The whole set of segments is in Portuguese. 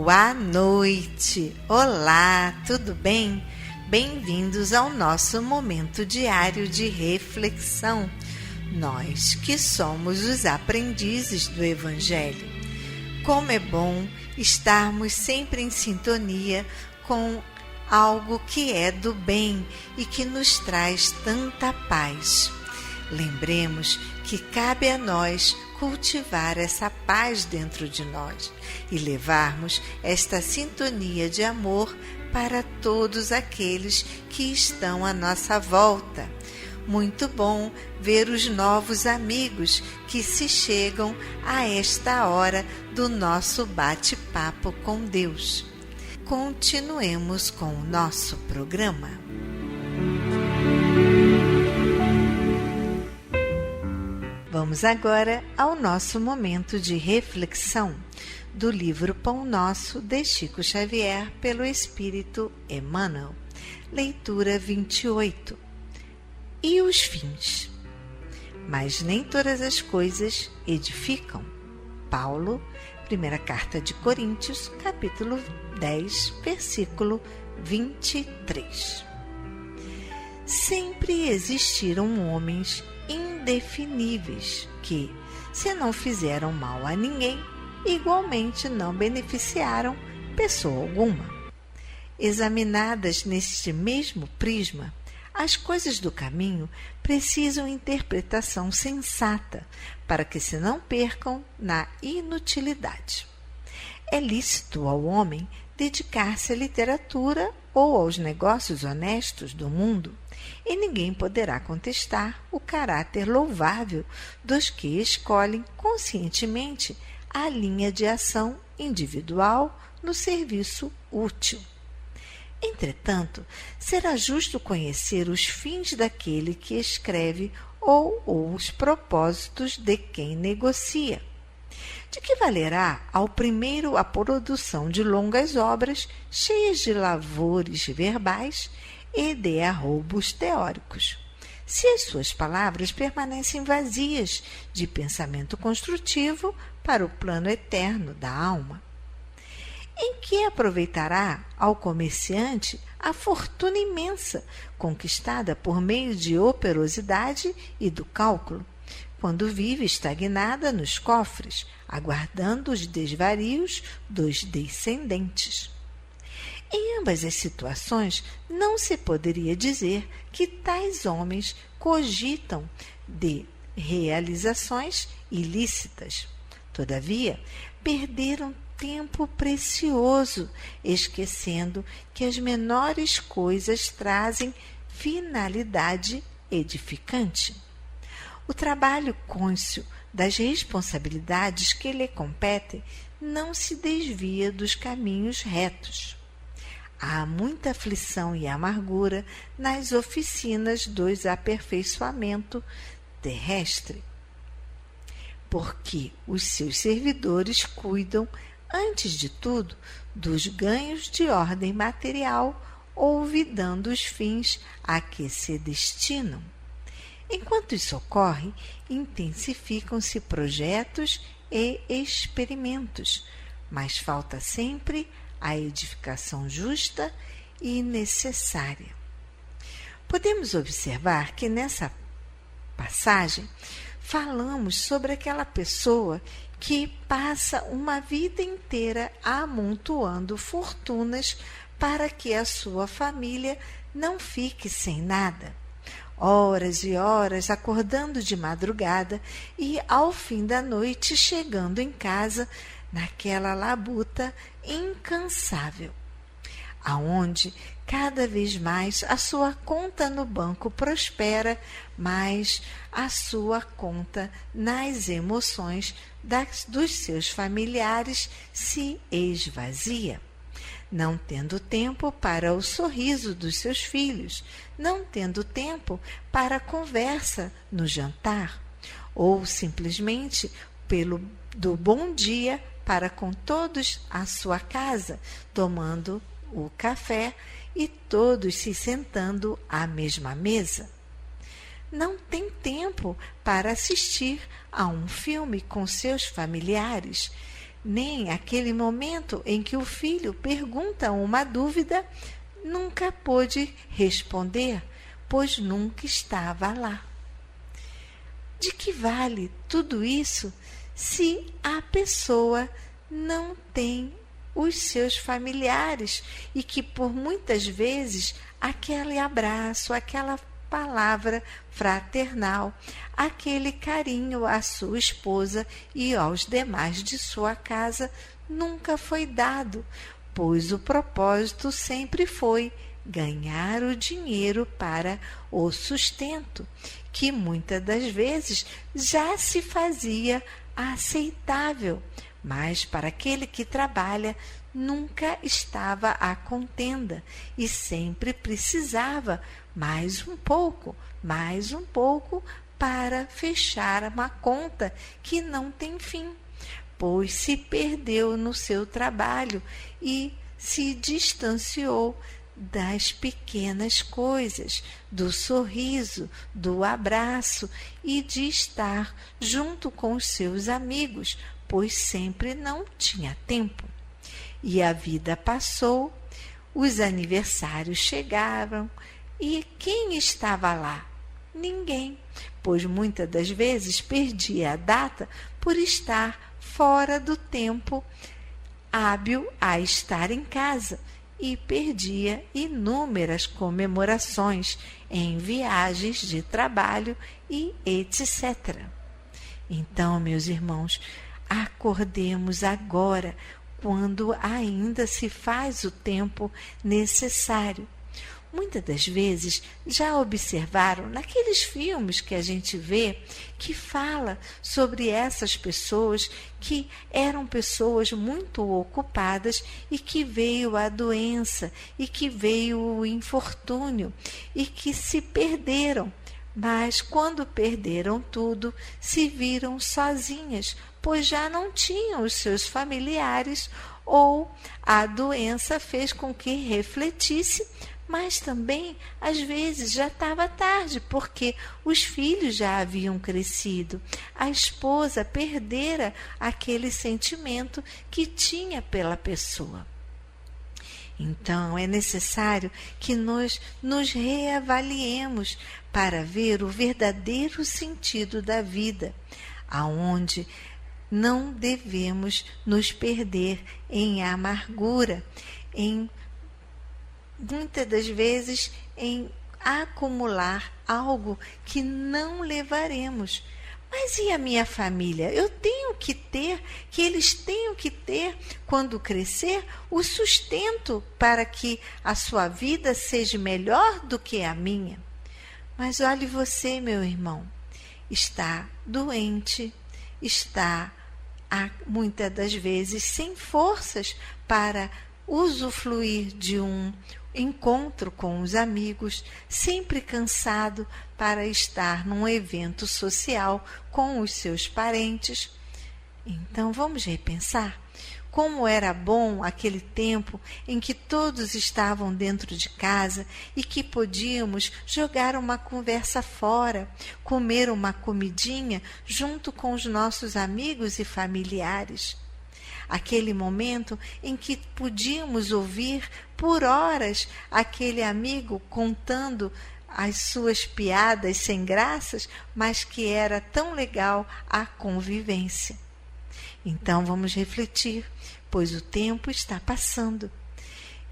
Boa noite! Olá, tudo bem? Bem-vindos ao nosso momento diário de reflexão. Nós que somos os aprendizes do Evangelho. Como é bom estarmos sempre em sintonia com algo que é do bem e que nos traz tanta paz. Lembremos que cabe a nós cultivar essa paz dentro de nós e levarmos esta sintonia de amor para todos aqueles que estão à nossa volta. Muito bom ver os novos amigos que se chegam a esta hora do nosso bate-papo com Deus. Continuemos com o nosso programa. Vamos agora ao nosso momento de reflexão do livro Pão Nosso de Chico Xavier pelo Espírito Emmanuel. Leitura 28. E os fins? Mas nem todas as coisas edificam. Paulo, primeira carta de Coríntios, capítulo 10, versículo 23. Sempre existiram homens indefiníveis que, se não fizeram mal a ninguém, igualmente não beneficiaram pessoa alguma. Examinadas neste mesmo prisma, as coisas do caminho precisam interpretação sensata para que se não percam na inutilidade. É lícito ao homem dedicar-se à literatura ou aos negócios honestos do mundo, e ninguém poderá contestar o caráter louvável dos que escolhem conscientemente a linha de ação individual no serviço útil. Entretanto, será justo conhecer os fins daquele que escreve ou os propósitos de quem negocia. De que valerá ao primeiro a produção de longas obras cheias de lavores verbais e de arroubos teóricos, se as suas palavras permanecem vazias de pensamento construtivo para o plano eterno da alma? Em que aproveitará ao comerciante a fortuna imensa conquistada por meio de operosidade e do cálculo, quando vive estagnada nos cofres, aguardando os desvarios dos descendentes? Em ambas as situações, não se poderia dizer que tais homens cogitam de realizações ilícitas. Todavia, perderam tempo precioso, esquecendo que as menores coisas trazem finalidade edificante. O trabalho cônscio das responsabilidades que lhe competem não se desvia dos caminhos retos. Há muita aflição e amargura nas oficinas do aperfeiçoamento terrestre, porque os seus servidores cuidam, antes de tudo, dos ganhos de ordem material, olvidando os fins a que se destinam. Enquanto isso ocorre, intensificam-se projetos e experimentos, mas falta sempre a edificação justa e necessária. Podemos observar que nessa passagem falamos sobre aquela pessoa que passa uma vida inteira amontoando fortunas para que a sua família não fique sem nada. Horas e horas acordando de madrugada e, ao fim da noite, chegando em casa naquela labuta incansável, aonde cada vez mais a sua conta no banco prospera, mas a sua conta nas emoções dos seus familiares se esvazia, não tendo tempo para o sorriso dos seus filhos, não tendo tempo para a conversa no jantar, ou simplesmente do bom dia para com todos à sua casa, tomando o café e todos se sentando à mesma mesa. Não tem tempo para assistir a um filme com seus familiares, nem aquele momento em que o filho pergunta uma dúvida, nunca pôde responder, pois nunca estava lá. De que vale tudo isso se a pessoa não tem os seus familiares e que por muitas vezes aquele abraço, aquela palavra fraternal, aquele carinho à sua esposa e aos demais de sua casa nunca foi dado, pois o propósito sempre foi ganhar o dinheiro para o sustento, que muitas das vezes já se fazia aceitável, mas para aquele que trabalha nunca estava à contenda e sempre precisava mais um pouco para fechar uma conta que não tem fim, pois se perdeu no seu trabalho e se distanciou das pequenas coisas, do sorriso, do abraço e de estar junto com os seus amigos, pois sempre não tinha tempo. E a vida passou, os aniversários chegaram e quem estava lá? Ninguém, pois muitas das vezes perdia a data por estar fora do tempo hábil a estar em casa e perdia inúmeras comemorações em viagens de trabalho e etc. Então, meus irmãos, acordemos agora, quando ainda se faz o tempo necessário. Muitas das vezes já observaram naqueles filmes que a gente vê que fala sobre essas pessoas que eram pessoas muito ocupadas e que veio a doença e que veio o infortúnio e que se perderam. Mas quando perderam tudo, se viram sozinhas, pois já não tinham os seus familiares ou a doença fez com que refletisse, mas também às vezes já estava tarde, porque os filhos já haviam crescido, a esposa perdera aquele sentimento que tinha pela pessoa. Então, é necessário que nós nos reavaliemos para ver o verdadeiro sentido da vida, aonde não devemos nos perder em amargura, muitas das vezes em acumular algo que não levaremos. Mas e a minha família? Eu tenho que ter, que eles tenham que ter, quando crescer, o sustento para que a sua vida seja melhor do que a minha. Mas olhe você, meu irmão, está doente, está muitas das vezes sem forças para usufruir de um encontro com os amigos, sempre cansado para estar num evento social com os seus parentes. Então vamos repensar como era bom aquele tempo em que todos estavam dentro de casa e que podíamos jogar uma conversa fora, comer uma comidinha junto com os nossos amigos e familiares. Aquele momento em que podíamos ouvir por horas aquele amigo contando as suas piadas sem graças, mas que era tão legal a convivência. Então vamos refletir, pois o tempo está passando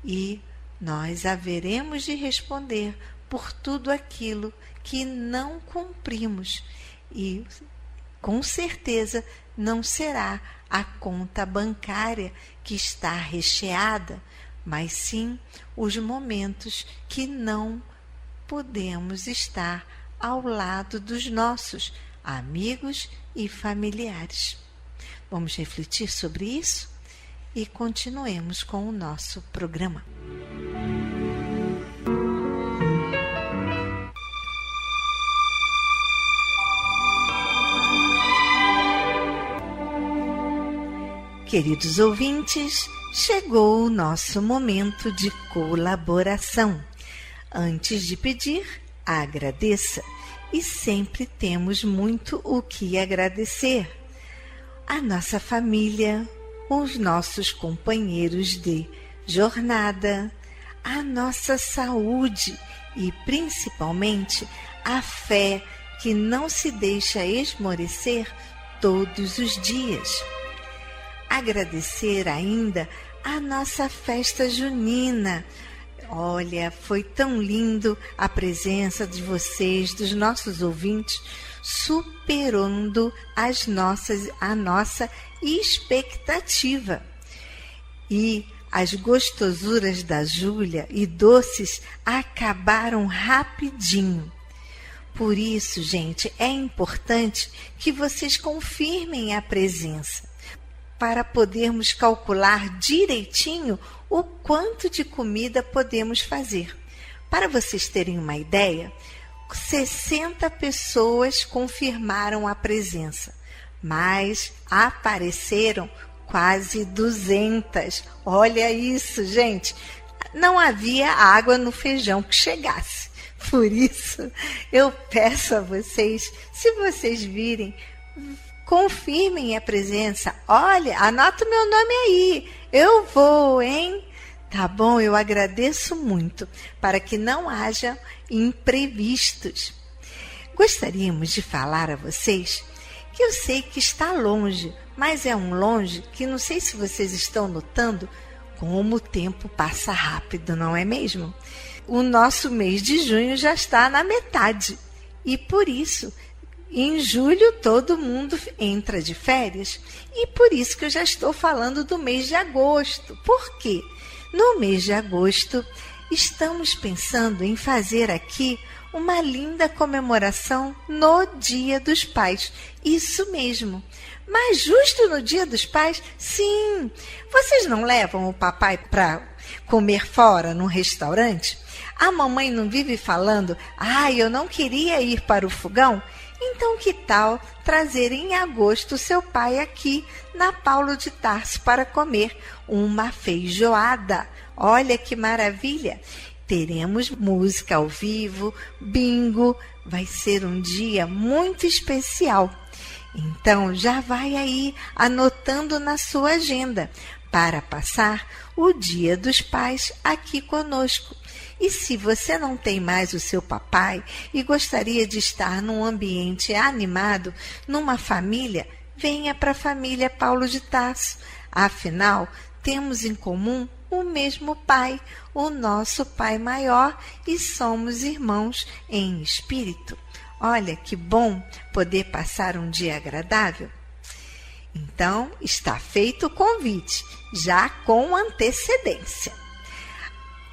e nós haveremos de responder por tudo aquilo que não cumprimos e com certeza não será a conta bancária que está recheada, mas sim os momentos que não podemos estar ao lado dos nossos amigos e familiares. Vamos refletir sobre isso e continuemos com o nosso programa. Queridos ouvintes, chegou o nosso momento de colaboração. Antes de pedir, agradeça. E sempre temos muito o que agradecer. A nossa família, os nossos companheiros de jornada, a nossa saúde e, principalmente, a fé que não se deixa esmorecer todos os dias. Agradecer ainda a nossa festa junina. Olha, foi tão lindo a presença de vocês, dos nossos ouvintes, superando a nossa expectativa. E as gostosuras da Júlia e doces acabaram rapidinho. Por isso, gente, é importante que vocês confirmem a presença, para podermos calcular direitinho o quanto de comida podemos fazer. Para vocês terem uma ideia, 60 pessoas confirmaram a presença, mas apareceram quase 200. Olha isso, gente! Não havia água no feijão que chegasse. Por isso, eu peço a vocês, se vocês virem, confirmem a presença. Olha, anota o meu nome aí. Eu vou, hein? Tá bom, eu agradeço muito, para que não haja imprevistos. Gostaríamos de falar a vocês que eu sei que está longe, mas é um longe que não sei se vocês estão notando como o tempo passa rápido, não é mesmo? O nosso mês de junho já está na metade e por isso, em julho todo mundo entra de férias e por isso que eu já estou falando do mês de agosto. Por quê? No mês de agosto, estamos pensando em fazer aqui uma linda comemoração no Dia dos Pais. Isso mesmo. Mas justo no Dia dos Pais, sim. Vocês não levam o papai para comer fora num restaurante? A mamãe não vive falando, eu não queria ir para o fogão? Então que tal trazer em agosto seu pai aqui na Paulo de Tarso para comer uma feijoada? Olha que maravilha! Teremos música ao vivo, bingo, vai ser um dia muito especial. Então já vai aí anotando na sua agenda para passar o Dia dos Pais aqui conosco. E se você não tem mais o seu papai e gostaria de estar num ambiente animado, numa família, venha para a família Paulo de Tarso. Afinal, temos em comum o mesmo pai, o nosso Pai Maior, e somos irmãos em espírito. Olha que bom poder passar um dia agradável. Então, está feito o convite, já com antecedência.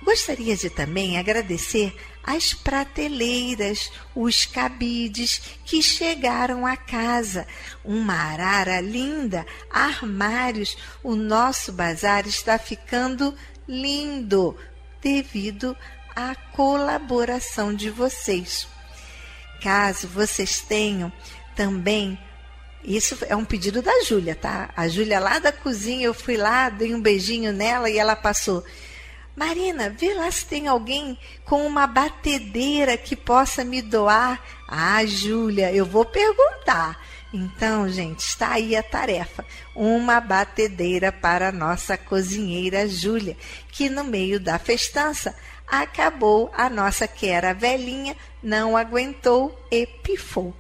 Gostaria de também agradecer as prateleiras, os cabides que chegaram à casa, uma arara linda, armários. O nosso bazar está ficando lindo devido à colaboração de vocês. Caso vocês tenham também, isso é um pedido da Júlia, tá? A Júlia lá da cozinha, eu fui lá, dei um beijinho nela e ela passou: Marina, vê lá se tem alguém com uma batedeira que possa me doar. Júlia, eu vou perguntar. Então, gente, está aí a tarefa. Uma batedeira para a nossa cozinheira Júlia, que no meio da festança acabou, a nossa que era velhinha, não aguentou e pifou.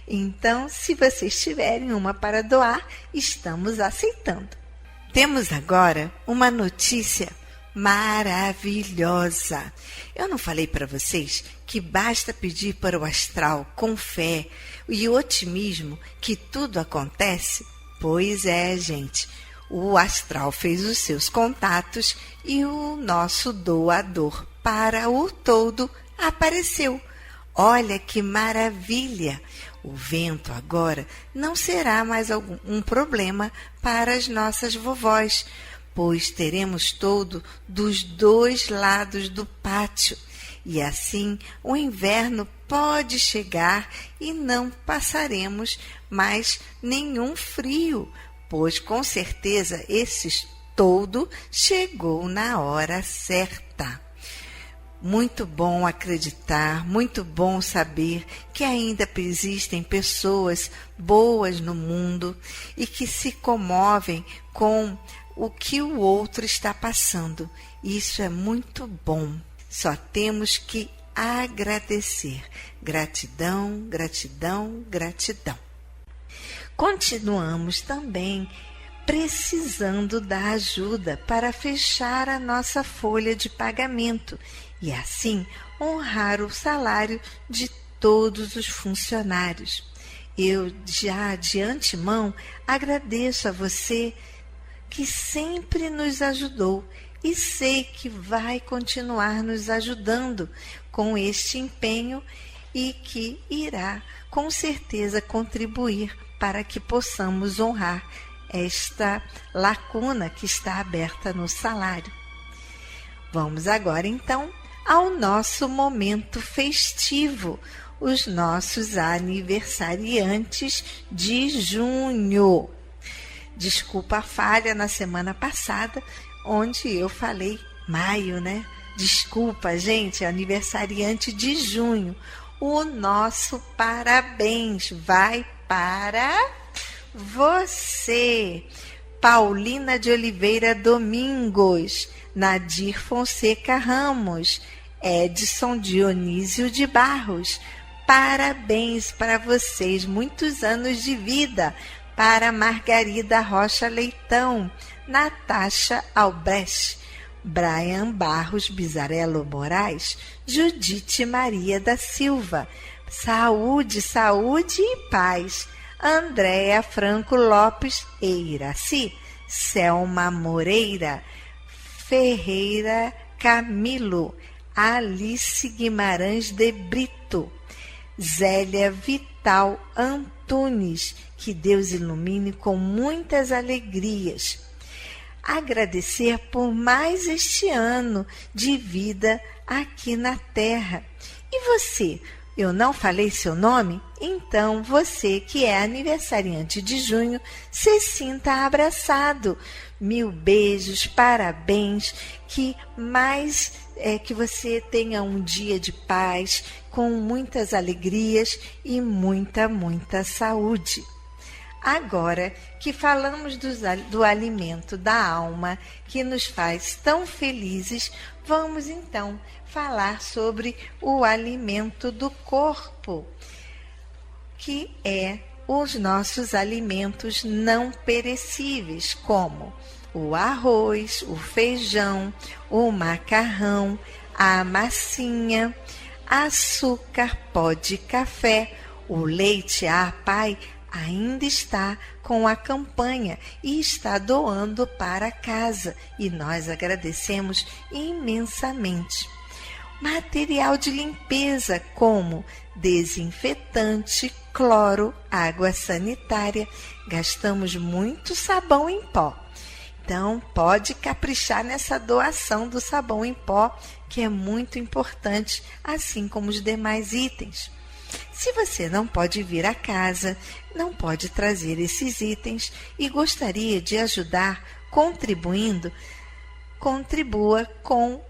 Então, se vocês tiverem uma para doar, estamos aceitando. Temos agora uma notícia maravilhosa. Eu não falei para vocês que basta pedir para o astral com fé e otimismo que tudo acontece? Pois é, gente. O astral fez os seus contatos e o nosso doador para o todo apareceu. Olha que maravilha! O vento agora não será mais um problema para as nossas vovós, pois teremos todo dos dois lados do pátio. E assim o inverno pode chegar e não passaremos mais nenhum frio, pois com certeza esse todo chegou na hora certa. Muito bom acreditar, muito bom saber que ainda existem pessoas boas no mundo e que se comovem com o que o outro está passando. Isso é muito bom. Só temos que agradecer. Gratidão, gratidão, gratidão. Continuamos também precisando da ajuda para fechar a nossa folha de pagamento e assim honrar o salário de todos os funcionários. Eu já de antemão agradeço a você que sempre nos ajudou e sei que vai continuar nos ajudando com este empenho e que irá com certeza contribuir para que possamos honrar esta lacuna que está aberta no salário. Vamos agora então ao nosso momento festivo, os nossos aniversariantes de junho. Desculpa a falha na semana passada, onde eu falei maio, né? Desculpa, gente, aniversariante de junho. O nosso parabéns vai para você, Paulina de Oliveira Domingos, Nadir Fonseca Ramos, Edson Dionísio de Barros. Parabéns para vocês, muitos anos de vida. Para Margarida Rocha Leitão, Natasha Albrecht, Brian Barros Bizarello Moraes, Judite Maria da Silva. Saúde, saúde e paz. Andréa Franco Lopes e Iraci, Selma Moreira, Ferreira Camilo, Alice Guimarães de Brito, Zélia Vital Antunes, que Deus ilumine com muitas alegrias. Agradecer por mais este ano de vida aqui na Terra. E você? Eu não falei seu nome? Então, você que é aniversariante de junho, se sinta abraçado. 1000 beijos, parabéns, que você tenha um dia de paz, com muitas alegrias e muita saúde. Agora que falamos do alimento da alma, que nos faz tão felizes, vamos então falar sobre o alimento do corpo, que é os nossos alimentos não perecíveis, como o arroz, o feijão, o macarrão, a massinha, açúcar, pó de café, o leite. Pai ainda está com a campanha e está doando para casa, e nós agradecemos imensamente. Material de limpeza como desinfetante, cloro, água sanitária. Gastamos muito sabão em pó. Então, pode caprichar nessa doação do sabão em pó, que é muito importante, assim como os demais itens. Se você não pode vir a casa, não pode trazer esses itens e gostaria de ajudar contribuindo, contribua com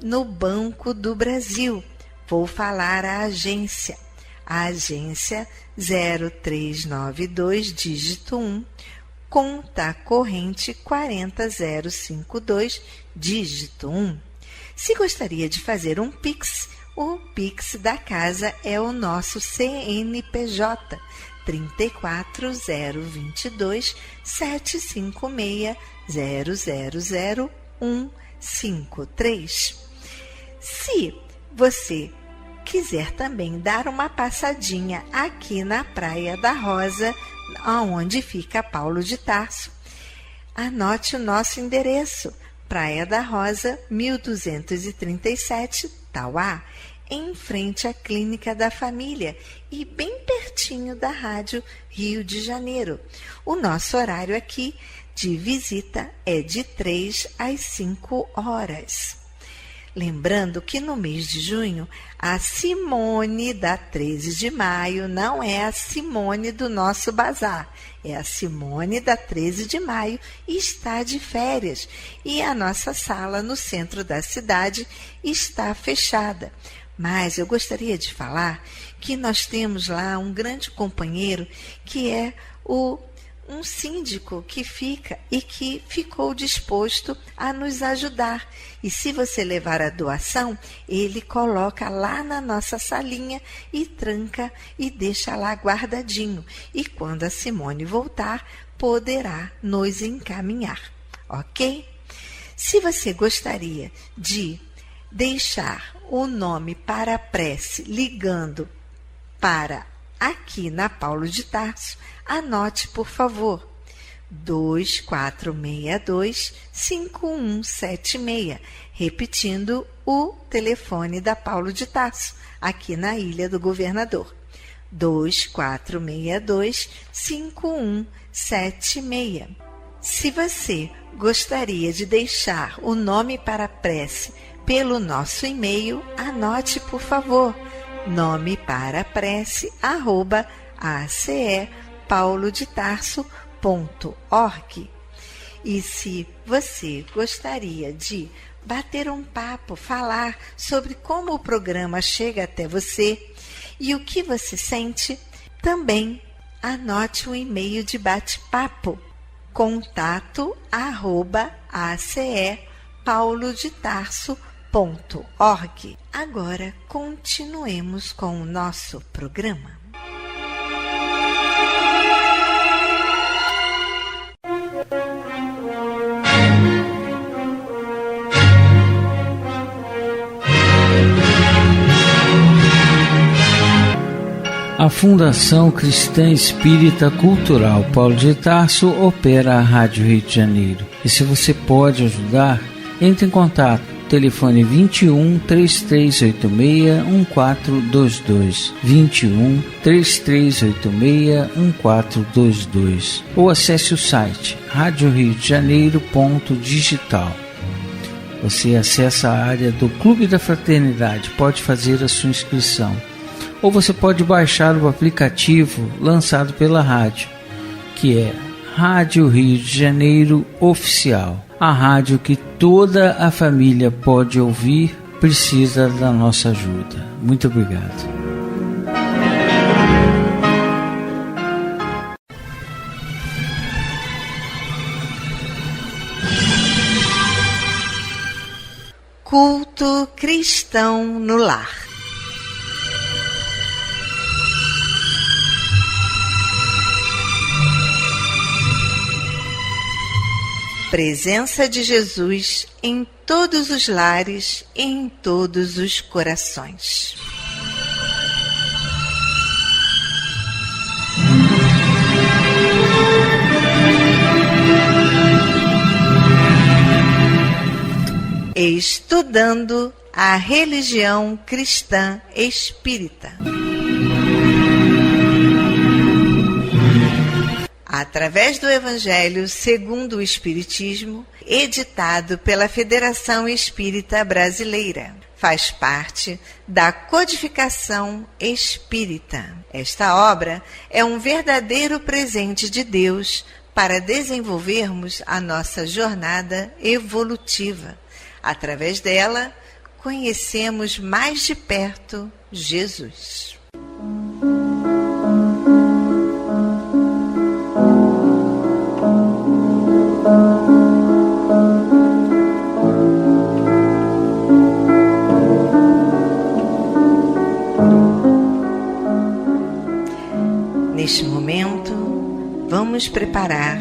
no Banco do Brasil. Vou falar a agência 0392, dígito 1, conta corrente 40052, dígito 1. Se gostaria de fazer um Pix, o Pix da casa é o nosso CNPJ 34022 756 000153. Se você quiser também dar uma passadinha aqui na Praia da Rosa, onde fica Paulo de Tarso, anote o nosso endereço: Praia da Rosa, 1237, Tauá, em frente à Clínica da Família e bem pertinho da Rádio Rio de Janeiro. O nosso horário aqui de visita é de 3 às 5 horas. Lembrando que no mês de junho, a Simone da 13 de maio não é a Simone do nosso bazar, é a Simone da 13 de maio e está de férias. E a nossa sala no centro da cidade está fechada. Mas eu gostaria de falar que nós temos lá um grande companheiro que é um síndico que fica e que ficou disposto a nos ajudar. E se você levar a doação, ele coloca lá na nossa salinha e tranca e deixa lá guardadinho. E quando a Simone voltar, poderá nos encaminhar, ok? Se você gostaria de deixar o nome para a prece ligando para aqui na Paulo de Tarso, anote, por favor, 2462-5176, repetindo o telefone da Paulo de Tarso, aqui na Ilha do Governador, 2462-5176. Se você gostaria de deixar o nome para a prece pelo nosso e-mail, anote, por favor, nome para a prece, @acepaulodetarso.org. E se você gostaria de bater um papo, falar sobre como o programa chega até você e o que você sente, também anote um e-mail de bate-papo, contato@acepaulodetarso.org. Agora continuemos com o nosso programa. A Fundação Cristã Espírita Cultural Paulo de Tarso opera a Rádio Rio de Janeiro. E se você pode ajudar, entre em contato. Telefone 21 3386 1422, 21 3386 1422, ou acesse o site radioriodejaneiro.digital. Você acessa a área do Clube da Fraternidade, pode fazer a sua inscrição, ou você pode baixar o aplicativo lançado pela rádio, que é Rádio Rio de Janeiro Oficial. A rádio que toda a família pode ouvir, precisa da nossa ajuda. Muito obrigado. Culto cristão no lar. Presença de Jesus em todos os lares e em todos os corações. Estudando a religião cristã espírita. Através do Evangelho segundo o Espiritismo, editado pela Federação Espírita Brasileira. Faz parte da Codificação Espírita. Esta obra é um verdadeiro presente de Deus para desenvolvermos a nossa jornada evolutiva. Através dela, conhecemos mais de perto Jesus. Neste momento, vamos preparar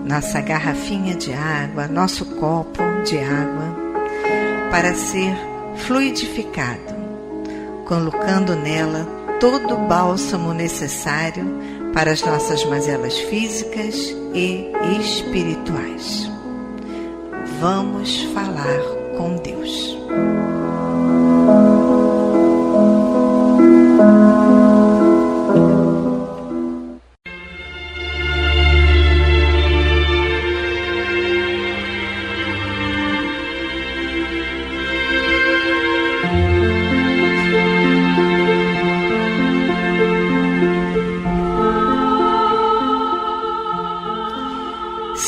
nossa garrafinha de água, nosso copo de água, para ser fluidificado, colocando nela todo o bálsamo necessário para as nossas mazelas físicas e espirituais. Vamos falar com Deus.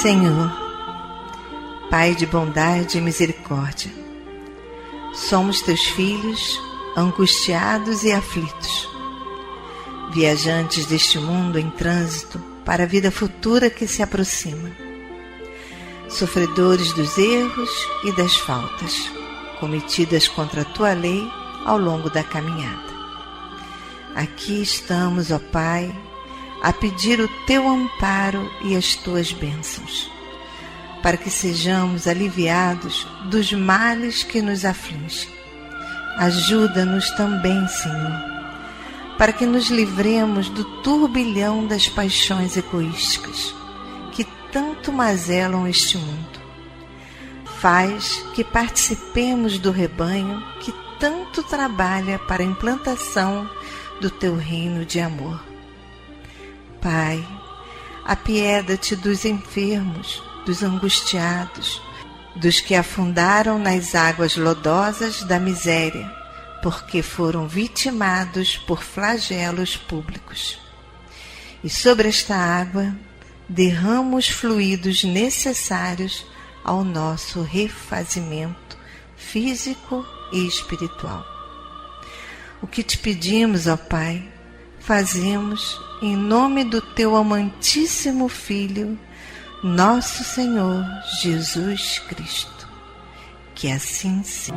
Senhor, Pai de bondade e misericórdia, somos teus filhos, angustiados e aflitos, viajantes deste mundo em trânsito para a vida futura que se aproxima, sofredores dos erros e das faltas cometidas contra a tua lei ao longo da caminhada. Aqui estamos, ó Pai, a pedir o teu amparo e as tuas bênçãos, para que sejamos aliviados dos males que nos afligem. Ajuda-nos também, Senhor, para que nos livremos do turbilhão das paixões egoísticas que tanto mazelam este mundo. Faz que participemos do rebanho que tanto trabalha para a implantação do teu reino de amor. Pai, apieda-te dos enfermos, dos angustiados, dos que afundaram nas águas lodosas da miséria, porque foram vitimados por flagelos públicos. E sobre esta água derrama os fluidos necessários ao nosso refazimento físico e espiritual. O que te pedimos, ó Pai, fazemos em nome do teu amantíssimo Filho, nosso Senhor Jesus Cristo. Que assim seja.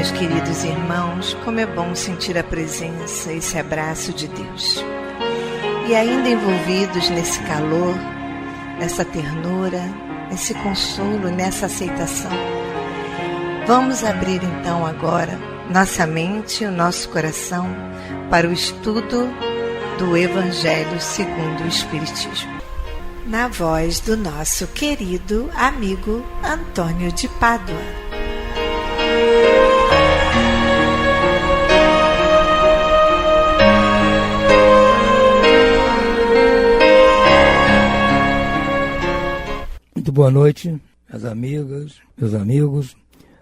Meus queridos irmãos, como é bom sentir a presença, esse abraço de Deus. E ainda envolvidos nesse calor, nessa ternura, nesse consolo, nessa aceitação, vamos abrir então agora nossa mente e o nosso coração para o estudo do Evangelho segundo o Espiritismo, na voz do nosso querido amigo Antônio de Pádua. Muito boa noite, minhas amigas, meus amigos.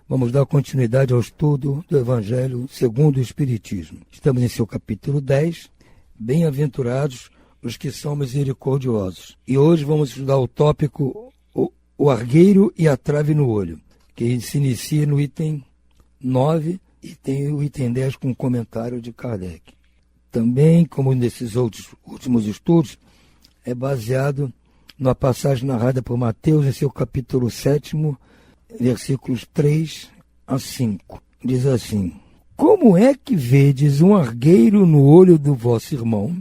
Vamos dar continuidade ao estudo do Evangelho segundo o Espiritismo. Estamos em seu capítulo 10, Bem-aventurados os que são misericordiosos. E hoje vamos estudar o tópico o argueiro e a trave no olho, que se inicia no item 9 e tem o item 10 com um comentário de Kardec. Também, como nesses últimos estudos, é baseado numa passagem narrada por Mateus em seu capítulo 7, versículos 3 a 5. Diz assim: Como é que vedes um argueiro no olho do vosso irmão,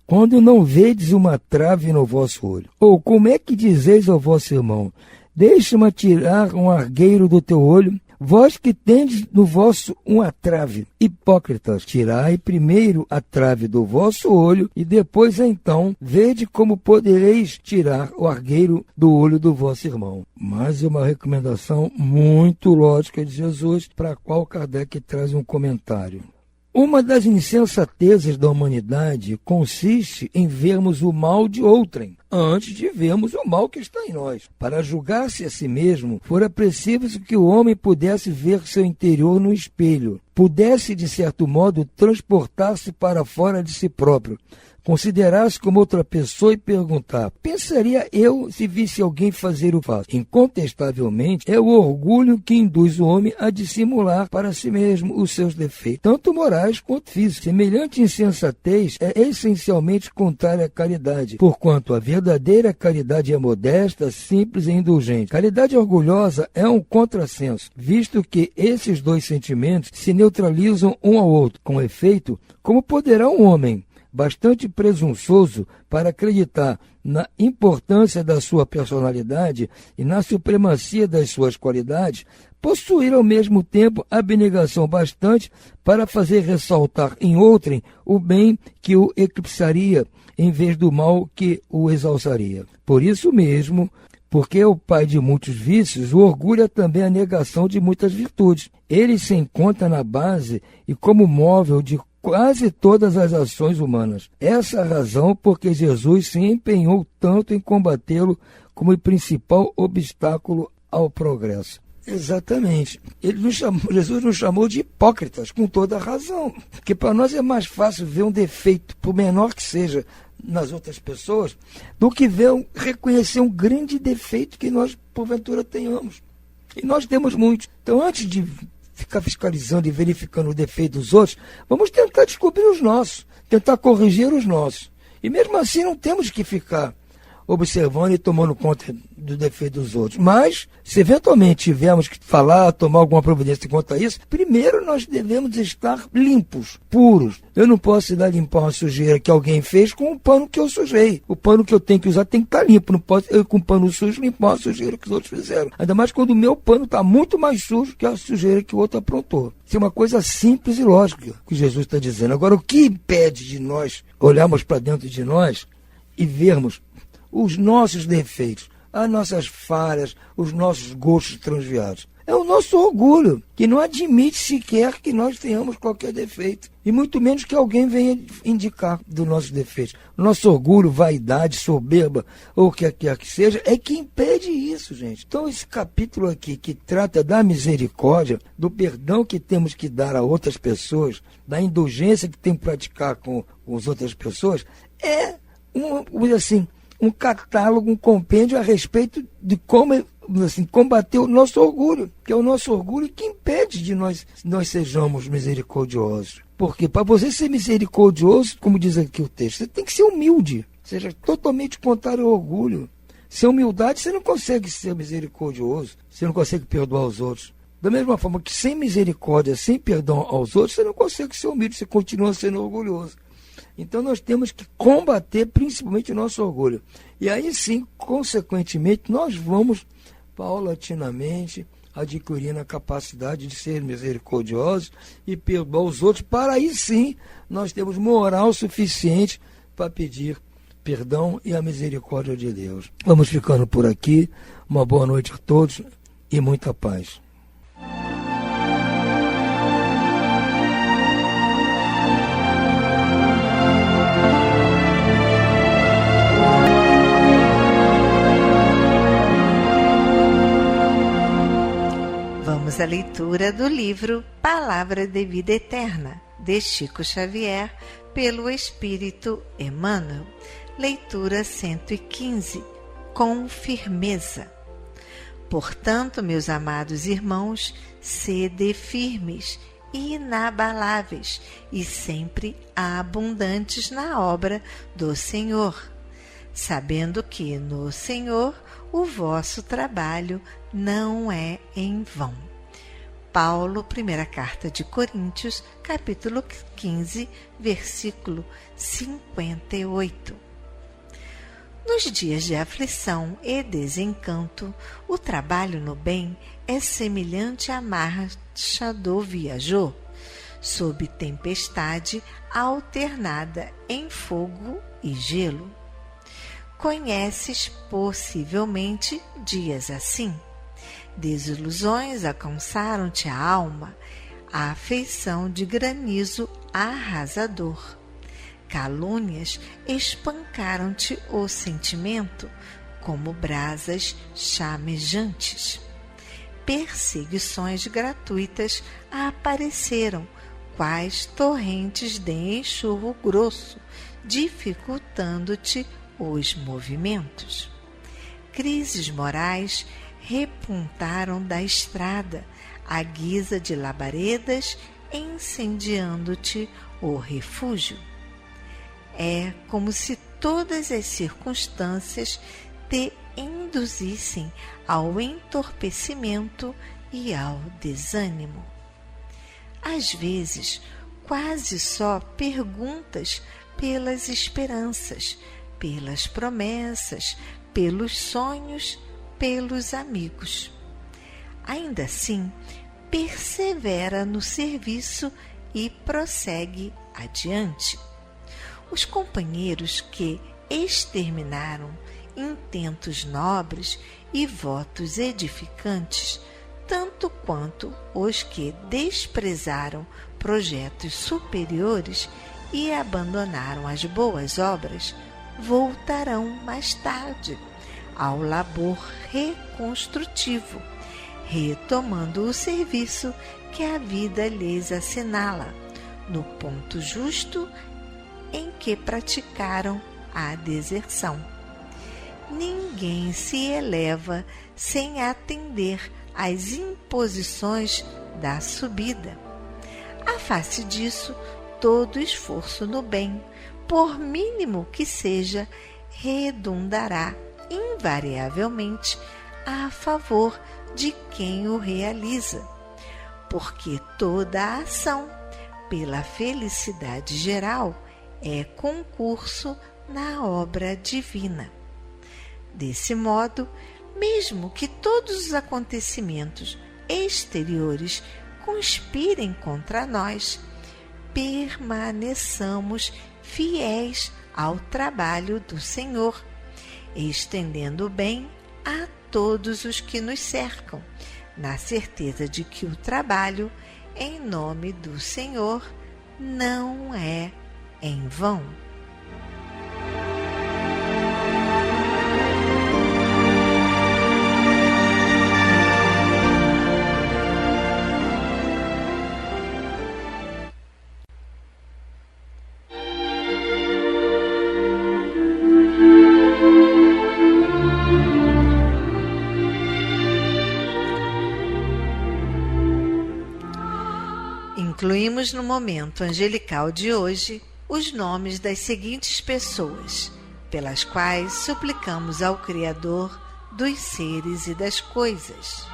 quando não vedes uma trave no vosso olho? Ou como é que dizeis ao vosso irmão: Deixa-me tirar um argueiro do teu olho, vós que tendes no vosso uma trave? Hipócritas, tirai primeiro a trave do vosso olho, e depois então vede como podereis tirar o argueiro do olho do vosso irmão. Mas é uma recomendação muito lógica de Jesus, para a qual Kardec traz um comentário. Uma das insensatezas da humanidade consiste em vermos o mal de outrem, antes de vermos o mal que está em nós. Para julgar-se a si mesmo, fora preciso que o homem pudesse ver seu interior no espelho, pudesse, de certo modo, transportar-se para fora de si próprio, considerar-se como outra pessoa e perguntar: pensaria eu se visse alguém fazer o que faço? Incontestavelmente, é o orgulho que induz o homem a dissimular para si mesmo os seus defeitos, tanto morais quanto físicos. Semelhante insensatez é essencialmente contrária à caridade, porquanto a verdadeira caridade é modesta, simples e indulgente. Caridade orgulhosa é um contrassenso, visto que esses dois sentimentos se neutralizam um ao outro. Com efeito, como poderá um homem bastante presunçoso para acreditar na importância da sua personalidade e na supremacia das suas qualidades, possuir ao mesmo tempo abnegação bastante para fazer ressaltar em outrem o bem que o eclipsaria, em vez do mal que o exalçaria. Por isso mesmo, porque é o pai de muitos vícios, o orgulho é também a negação de muitas virtudes. Ele se encontra na base e como móvel de quase todas as ações humanas. Essa é a razão porque Jesus se empenhou tanto em combatê-lo como o principal obstáculo ao progresso. Exatamente. Jesus nos chamou de hipócritas, com toda a razão. Porque para nós é mais fácil ver um defeito, por menor que seja, nas outras pessoas, do que reconhecer um grande defeito que nós, porventura, tenhamos. E nós temos muitos. Então, antes de ficar fiscalizando e verificando o defeito dos outros, vamos tentar descobrir os nossos, tentar corrigir os nossos. E mesmo assim não temos que ficar observando e tomando conta do defeito dos outros. Mas, se eventualmente tivermos que falar, tomar alguma providência quanto a isso, primeiro nós devemos estar limpos, puros. Eu não posso ir lá limpar uma sujeira que alguém fez com o pano que eu sujei. O pano que eu tenho que usar tem que estar limpo. Não posso eu com o pano sujo limpar a sujeira que os outros fizeram. Ainda mais quando o meu pano está muito mais sujo que a sujeira que o outro aprontou. Isso é uma coisa simples e lógica que Jesus está dizendo. Agora, o que impede de nós olharmos para dentro de nós e vermos os nossos defeitos, as nossas falhas, os nossos gostos transviados? É o nosso orgulho, que não admite sequer que nós tenhamos qualquer defeito. E muito menos que alguém venha indicar dos nossos defeitos. Nosso orgulho, vaidade, soberba, ou o que quer que seja, é que impede isso, gente. Então esse capítulo aqui, que trata da misericórdia, do perdão que temos que dar a outras pessoas, da indulgência que temos que praticar com as outras pessoas, é um catálogo, um compêndio a respeito de como combater o nosso orgulho, que é o nosso orgulho que impede de nós sejamos misericordiosos. Porque para você ser misericordioso, como diz aqui o texto, você tem que ser humilde, seja totalmente contrário ao orgulho. Sem humildade você não consegue ser misericordioso, você não consegue perdoar os outros. Da mesma forma que sem misericórdia, sem perdão aos outros, você não consegue ser humilde, você continua sendo orgulhoso. Então nós temos que combater principalmente o nosso orgulho. E aí sim, consequentemente, nós vamos paulatinamente adquirindo a capacidade de ser misericordiosos e perdoar os outros, para aí sim nós temos moral suficiente para pedir perdão e a misericórdia de Deus. Vamos ficando por aqui. Uma boa noite a todos e muita paz. Vamos à leitura do livro Palavra de Vida Eterna, de Chico Xavier, pelo Espírito Emmanuel. Leitura 115. Com firmeza. Portanto, meus amados irmãos, sede firmes e inabaláveis e sempre abundantes na obra do Senhor, sabendo que no Senhor o vosso trabalho não é em vão. Paulo, primeira carta de Coríntios, capítulo 15, versículo 58. Nos dias de aflição e desencanto, o trabalho no bem é semelhante à marcha do viajor, sob tempestade alternada em fogo e gelo. Conheces possivelmente dias assim. Desilusões alcançaram-te a alma, à feição de granizo arrasador. Calúnias espancaram-te o sentimento como brasas chamejantes. Perseguições gratuitas apareceram, quais torrentes de enxurro grosso, dificultando-te os movimentos. Crises morais repuntaram da estrada, à guisa de labaredas, incendiando-te o refúgio. É como se todas as circunstâncias te induzissem ao entorpecimento e ao desânimo. Às vezes, quase só perguntas pelas esperanças, pelas promessas, pelos sonhos, pelos amigos. Ainda assim, persevera no serviço e prossegue adiante. Os companheiros que exterminaram intentos nobres e votos edificantes, tanto quanto os que desprezaram projetos superiores e abandonaram as boas obras, voltarão mais tarde ao labor reconstrutivo, retomando o serviço que a vida lhes assinala, no ponto justo em que praticaram a deserção. Ninguém se eleva sem atender às imposições da subida. À face disso, todo esforço no bem, por mínimo que seja, redundará invariavelmente a favor de quem o realiza, porque toda a ação pela felicidade geral é concurso na obra divina. Desse modo, mesmo que todos os acontecimentos exteriores conspirem contra nós, permaneçamos fiéis ao trabalho do Senhor, estendendo o bem a todos os que nos cercam, na certeza de que o trabalho em nome do Senhor não é em vão. Incluímos no momento angelical de hoje os nomes das seguintes pessoas, pelas quais suplicamos ao Criador dos seres e das coisas.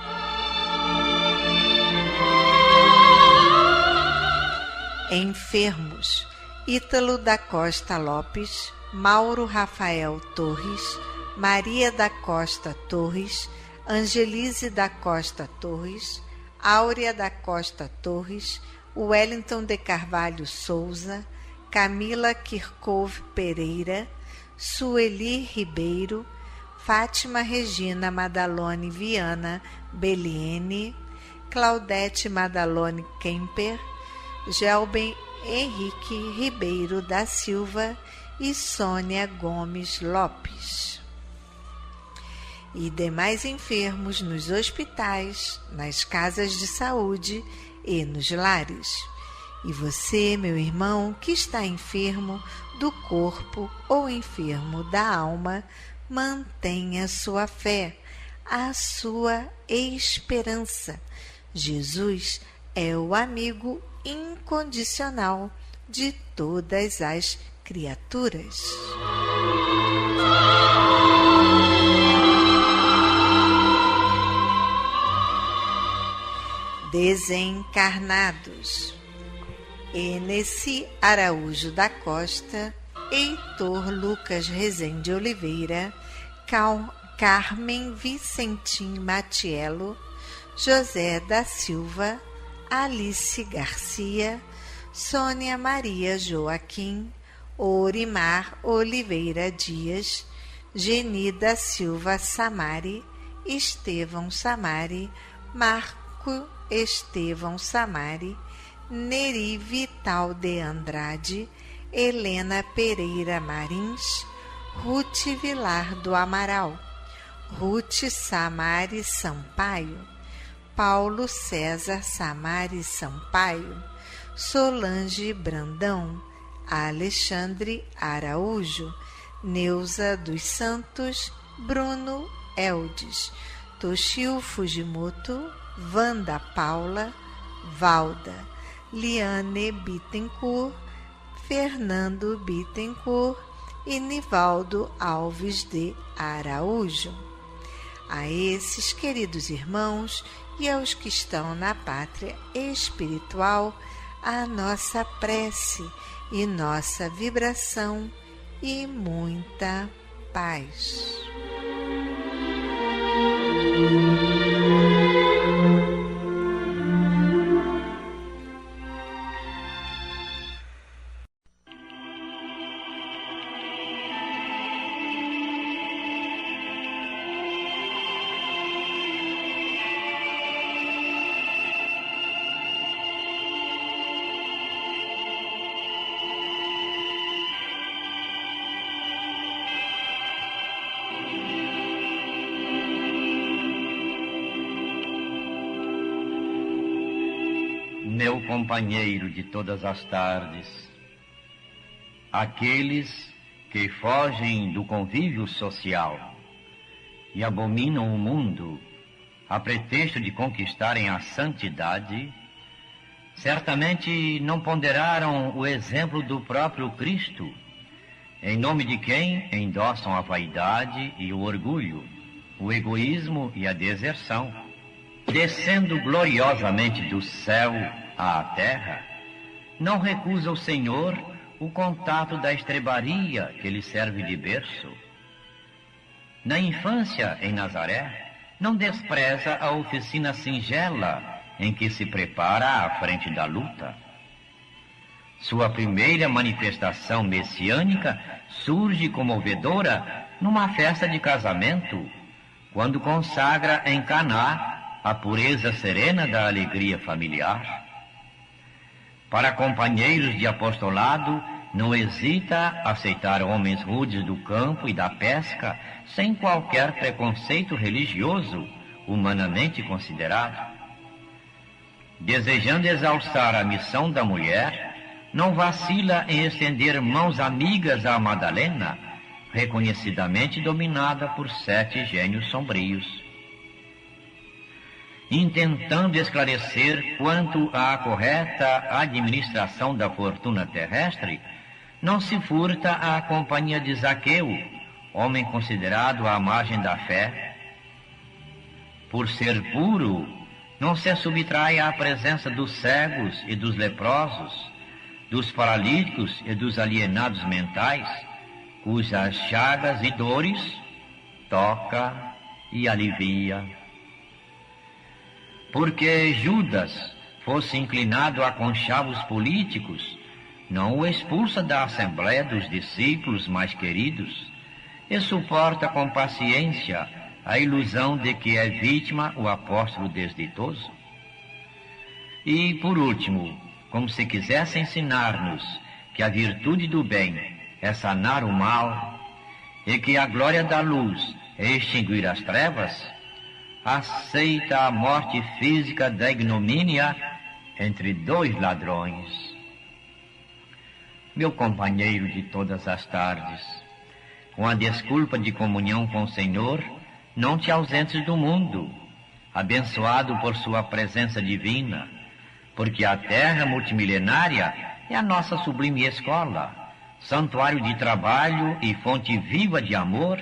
Enfermos: Ítalo da Costa Lopes, Mauro Rafael Torres, Maria da Costa Torres, Angelise da Costa Torres, Áurea da Costa Torres, Wellington de Carvalho Souza, Camila Kirkov Pereira, Sueli Ribeiro, Fátima Regina Madalone Viana Belliene, Claudete Madalone Kemper, Gelben Henrique Ribeiro da Silva e Sônia Gomes Lopes. E demais enfermos nos hospitais, nas casas de saúde e nos lares. E você, meu irmão, que está enfermo do corpo ou enfermo da alma, mantenha sua fé, a sua esperança. Jesus é o amigo incondicional de todas as criaturas. Desencarnados: Eneci Araújo da Costa, Heitor Lucas Rezende Oliveira, Carmen Vicentim Matiello, José da Silva, Alice Garcia, Sônia Maria Joaquim, Orimar Oliveira Dias, Geni da Silva Samari, Estevão Samari, Marco Estevão Samari, Neri Vital de Andrade, Helena Pereira Marins, Ruth Vilar do Amaral, Ruth Samari Sampaio, Paulo César Samari Sampaio, Solange Brandão, Alexandre Araújo, Neuza dos Santos, Bruno Eldes, Toshio Fujimoto, Wanda Paula, Valda, Liane Bittencourt, Fernando Bittencourt e Nivaldo Alves de Araújo. A esses queridos irmãos e aos que estão na pátria espiritual, a nossa prece e nossa vibração e muita paz. Meu companheiro de todas as tardes, aqueles que fogem do convívio social e abominam o mundo a pretexto de conquistarem a santidade, certamente não ponderaram o exemplo do próprio Cristo, em nome de quem endossam a vaidade e o orgulho, o egoísmo e a deserção, descendo gloriosamente do céu à terra. Não recusa o Senhor o contato da estrebaria que lhe serve de berço. Na infância, em Nazaré, não despreza a oficina singela em que se prepara à frente da luta. Sua primeira manifestação messiânica surge comovedora numa festa de casamento, quando consagra em Caná a pureza serena da alegria familiar. Para companheiros de apostolado, não hesita aceitar homens rudes do campo e da pesca, sem qualquer preconceito religioso, humanamente considerado. Desejando exalçar a missão da mulher, não vacila em estender mãos amigas à Madalena, reconhecidamente dominada por 7 gênios sombrios. Intentando esclarecer quanto à correta administração da fortuna terrestre, não se furta à companhia de Zaqueu, homem considerado à margem da fé. Por ser puro, não se subtrai à presença dos cegos e dos leprosos, dos paralíticos e dos alienados mentais, cujas chagas e dores toca e alivia. Porque Judas fosse inclinado a conchavos políticos, não o expulsa da assembleia dos discípulos mais queridos e suporta com paciência a ilusão de que é vítima o apóstolo desditoso. E, por último, como se quisesse ensinar-nos que a virtude do bem é sanar o mal e que a glória da luz é extinguir as trevas, aceita a morte física da ignomínia entre 2 ladrões. Meu companheiro de todas as tardes, com a desculpa de comunhão com o Senhor, não te ausentes do mundo, abençoado por sua presença divina, porque a terra multimilenária é a nossa sublime escola, santuário de trabalho e fonte viva de amor,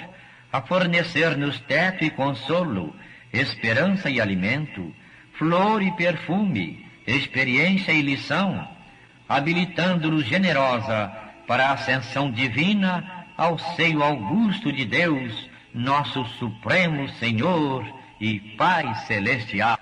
a fornecer-nos teto e consolo, esperança e alimento, flor e perfume, experiência e lição, habilitando-nos generosa para a ascensão divina ao seio augusto de Deus, nosso Supremo Senhor e Pai Celestial.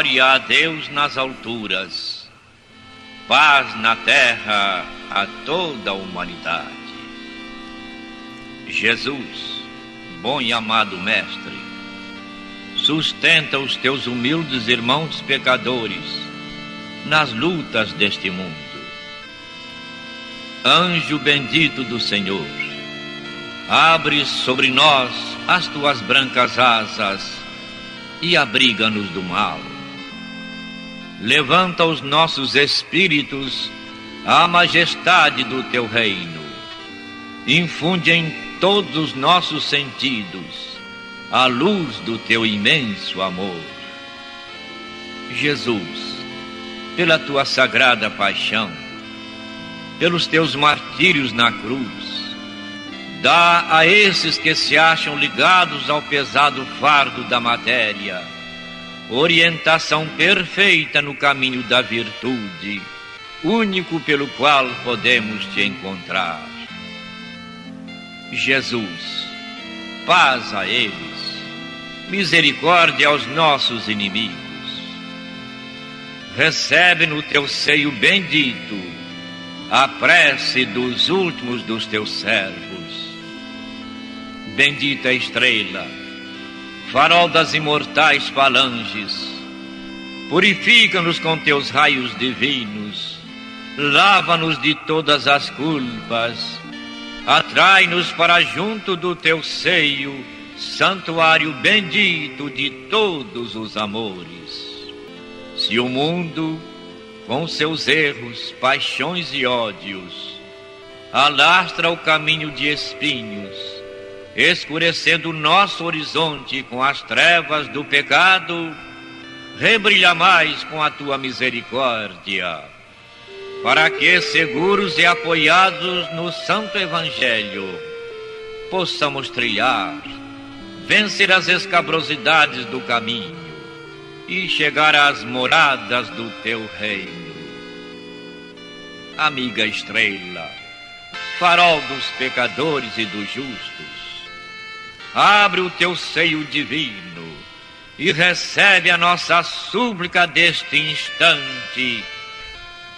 Glória a Deus nas alturas, paz na terra a toda a humanidade. Jesus, bom e amado Mestre, sustenta os teus humildes irmãos pecadores nas lutas deste mundo. Anjo bendito do Senhor, abre sobre nós as tuas brancas asas e abriga-nos do mal. Levanta os nossos espíritos à majestade do teu reino. Infunde em todos os nossos sentidos a luz do teu imenso amor. Jesus, pela tua sagrada paixão, pelos teus martírios na cruz, dá a esses que se acham ligados ao pesado fardo da matéria orientação perfeita no caminho da virtude, único pelo qual podemos te encontrar. Jesus, paz a eles, misericórdia aos nossos inimigos. Recebe no teu seio bendito a prece dos últimos dos teus servos. Bendita estrela, farol das imortais falanges, purifica-nos com teus raios divinos, lava-nos de todas as culpas, atrai-nos para junto do teu seio, santuário bendito de todos os amores. Se o mundo, com seus erros, paixões e ódios, alastra o caminho de espinhos, escurecendo o nosso horizonte com as trevas do pecado, rebrilha mais com a tua misericórdia, para que, seguros e apoiados no Santo Evangelho, possamos trilhar, vencer as escabrosidades do caminho e chegar às moradas do teu reino. Amiga estrela, farol dos pecadores e dos justos, abre o teu seio divino e recebe a nossa súplica deste instante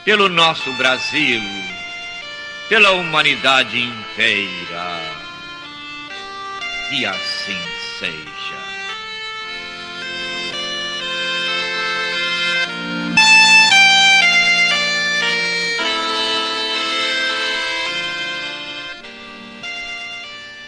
pelo nosso Brasil, pela humanidade inteira. E assim seja.